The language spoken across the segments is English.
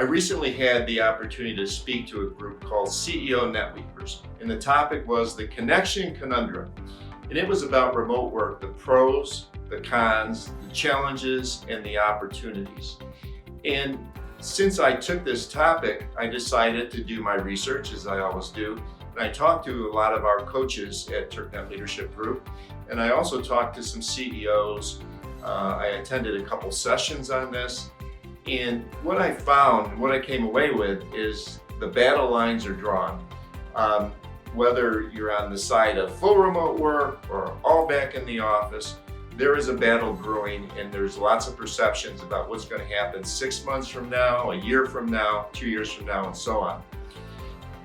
I recently had the opportunity to speak to a group called CEO Netweavers, and the topic was the connection conundrum. And it was about remote work, the pros, the cons, the challenges, and the opportunities. And since I took this topic, I decided to do my research, as I always do. And I talked to a lot of our coaches at TurkNet Leadership Group, and I also talked to some CEOs. I attended a couple sessions on this. And what I found, what I came away with, is the battle lines are drawn. Whether you're on the side of full remote work or all back in the office, there is a battle brewing, and there's lots of perceptions about what's going to happen 6 months from now, a year from now, 2 years from now, and so on.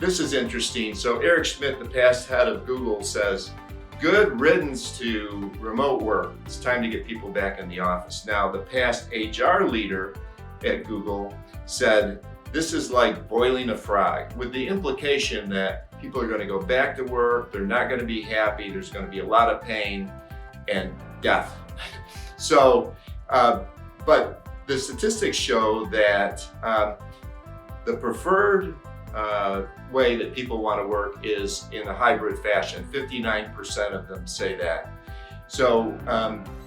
This is interesting. So Eric Schmidt, the past head of Google, says, good riddance to remote work. It's time to get people back in the office. Now, the past HR leader at Google said, this is like boiling a frog, with the implication that people are going to go back to work, they're not going to be happy, there's going to be a lot of pain and death. So, but the statistics show that the preferred way that people want to work is in a hybrid fashion. 59% of them say that. So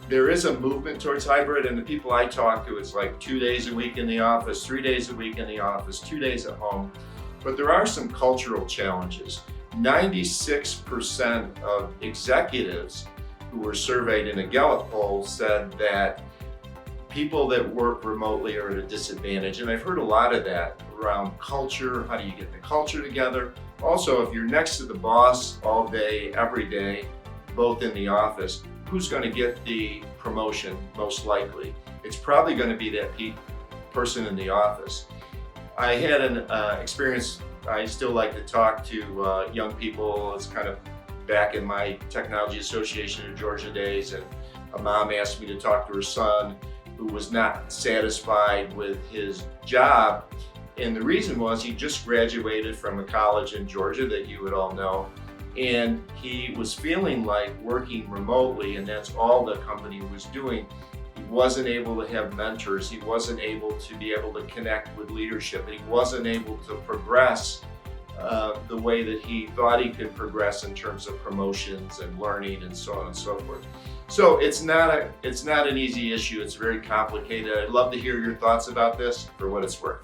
there is a movement towards hybrid, and the people I talk to, it's like 2 days a week in the office, 3 days a week in the office, 2 days at home. But there are some cultural challenges. 96% of executives who were surveyed in a Gallup poll said that people that work remotely are at a disadvantage. And I've heard a lot of that around culture. How do you get the culture together? Also, if you're next to the boss all day, every day, both in the office, who's going to get the promotion most likely? It's probably going to be that person in the office. I had an experience. I still like to talk to young people. It's kind of back in my Technology Association of Georgia days, and a mom asked me to talk to her son who was not satisfied with his job. And the reason was he just graduated from a college in Georgia that you would all know. And he was feeling like working remotely, and that's all the company was doing. He wasn't able to have mentors. He wasn't able to be able to connect with leadership. And he wasn't able to progress the way that he thought he could progress in terms of promotions and learning and so on and so forth. So it's not an easy issue. It's very complicated. I'd love to hear your thoughts about this for what it's worth.